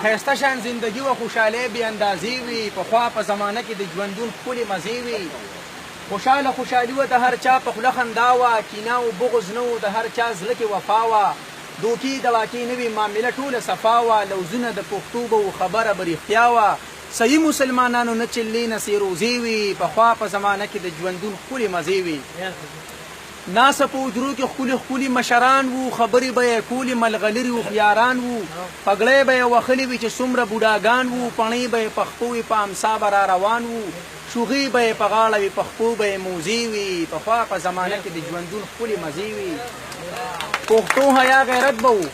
ښایسته شان زندګي و خوشحالۍ بې اندازې وي پخوا په زمانه کې د ژوندون ښکلې مزې وي خوشحاله خوشحالي وه د هر چا په خوله خندا وه کینه او بغض نه و د هر چا زړه کې وفا وه دوکې دواکې نه وې معامله ټوله صفا وه لوزونه د پښتو به و خبره به رښتیا وه صحیح مسلمانانو نه چلې نه سیروزې وي پخوا په زمانه کې د ژوندون ښکلې مزې وي ناسه په حجرو کې ښکلي ښکلي مشران وو خبرې به یې کولې ملغلرې هوښیاران وو پګړۍ به یې وهلې وي چې څومره بوډاګان وو پڼۍ به یې پښپو وي په امسا به را روان وو شوغي به یې په غاړه وي پښپو به یې موزې وي پخوا په زمانه کې د ژوندون ښکلې مزې وي پښتو حیا غیرت به وو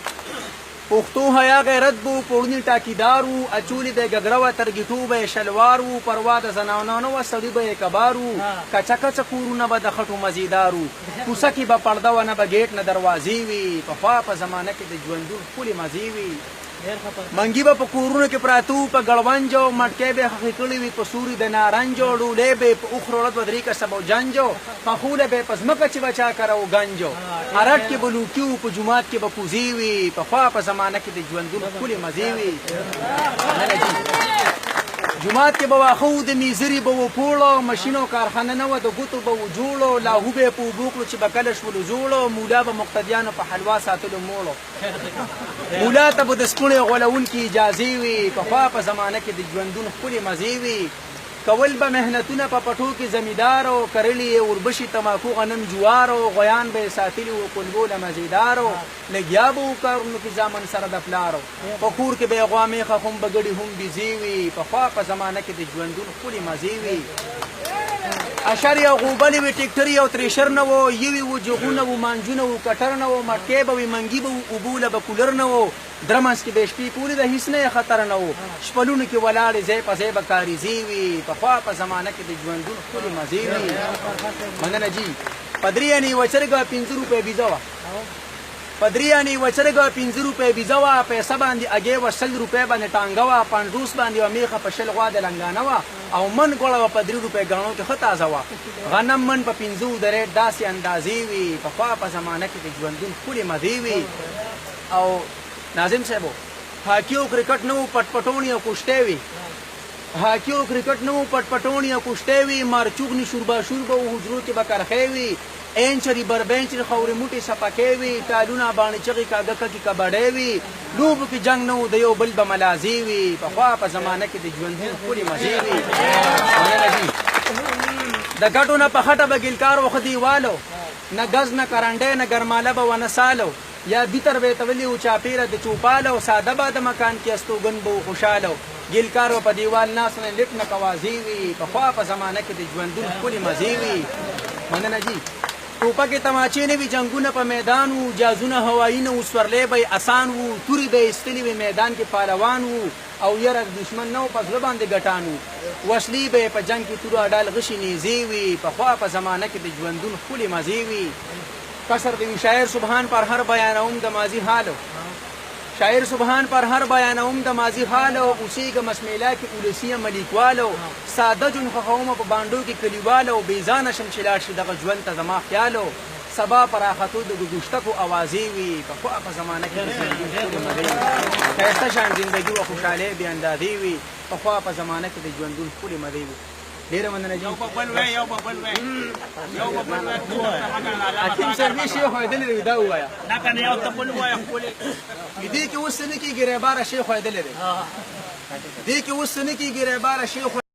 پښتو حیا غیرت به وو پوړني ټاکیدار وو اچولې به یې ګګړه وه ترګیټو به یې شلوار وو پروا د زنانو نه وه سړي به یې کبار وو کچه کچه کورونه به د خټو مزیدار وو کوڅه کې به پرده وه نه به ګیټ نه دروازې وي پخوا په زمانه کې د ژوندون ښکلې مزې وي منګي به په کورونو کې پراته وو په ګړونجو مټکۍ به یې خښې کړې وي په سوري د نارنجو ډولۍ به یې په اوښ روړه دوه درې کسه به جنجو پخوله به یې په ځمکه چې به چا کره و ګنجو ارټ کې به لوکي وو په جومات کې به کوزې وي پخوا په زمانه کې د ژوندون ښکلې مزې وي جومات کې به واښه وو د میزري به و پوړو مشین او کارخانه نه وه د ګوتو به و جوړو لاهو به یې په اوبو کړو چې به کله شولو زوړو مولا به مقتدیانو په حلوا ساتلو موړو مولا ته به د سپڼې غولونکي اجازې وي پخوا په زمانه کې د ژوندون ښکلې مزې وي کول به محنتونه په پټو کې زمیندارو کرلي یې وربشي تماکو غنم جوارو غویان به یې ساتلي وو کلبو له مزیدارو لګیا به وو کارونو کې زامن سره د پلارو په کور کې به یې غوا میخه هم بګړي هم بیزې وي پخوا په زمانه کې د ژوندون ښکلې مزې وي اشر یا غوبلې وي ټیکټر او تریشر نه وو یوې وو جغونه وو مانجونه وو کټر نه وو مټکۍ به وي منګي به وو اوبو له به کولر نه وو درمنځ کې به شپې پولې د هیڅ نه خطر نه وو شپلونو کې ولاړې ځای په ځای به کاریزې وي پخوا په زمانه کې د ژوندون ښکلې مزې وي مننه جي پدریانې وچرګه 5 روپۍ بیزه وه پدریانې وچرګه 5 روپۍ بیزه وه پیسه باندې اګې وه 100 روپۍ باندې ټانګه وه پنډروس باندې وه میخه په 20 غوا د لنګانه وه او من ګوړه وه په 3 روپۍ ګاڼو کې ښه تازه وه غنم من په 15 د ریټ داسې اندازې وي پخوا په زمانه کې د ژوندون ښکلې مزې وي او ناظم صاحبو هاکي او کرکټ نه وو پټپټونې او کشتۍ وي هاکي او کرکټ نه وو پټپټونې او کشتۍ وي مارچوغني شورباشور به وو حجرو کې به کرښۍ وي اینچري بربینچري خورې موټې سپکې وي ټالونه باڼې چغې کاږه ککې کبډۍ وي لوبو کې جنګ نه وو د یو بل به ملازې وي پخوا په زمانه کې د ژوندون ښکلې مزې وي د ګټو نه په خټه به ګلکار وخه دیوالو نه ګز نه کرنډۍ نه ګرماله به ونه سالو یا بیتر به تولي و چاپیره د چوپالو ساده به د مکان کې استوګن به خوشحاله ګلکارو په دیوال ناس نه لټ نه کوازې وي پخوا په زمانه کې د ژوندون ښکلې مزې وي مننه جي ټوپکې تماچې نه وي جنګونه په میدان وو جازونه هوایي نه وو سورلی به یې اسان وو تورې به یې ایستلې وي میدان کې پهلوان وو او یره دشمن نه و په زړه باندې ګټان وو وسلې به یې په جنګ کې تورو اډال غشي نیزې وي پخوا په زمانه کې د ژوندون ښکلې مزې وي قصر د شاعر سبحان پر هر بیانوم د ماضي حالو شاعر سبحان پر هر بیانوم د ماضي حالو اوسېږم اسمیلا کې اولسیه ملیکوالو ساده جون خوښومه په بانډو کې کلیوالو بېځانه شم چې لاړ شي دغه ژوند ته زما خیالو سبا پر راختو د ګوشتکو اوازې وي پخوا په زمانه کې ښایسته شان زندګي و خوشحالۍ بې اندازې وي پخوا په زمانه کې د ژوندون ښکلې مزې وي ډېره مننه جي حکیم صاحب یې شی ښویدلی دی دا ووایه دې کې اوس څه نه کېږي ریباره شی ښویدلی دی دې کې اوس څه نه کېږي ریباره شی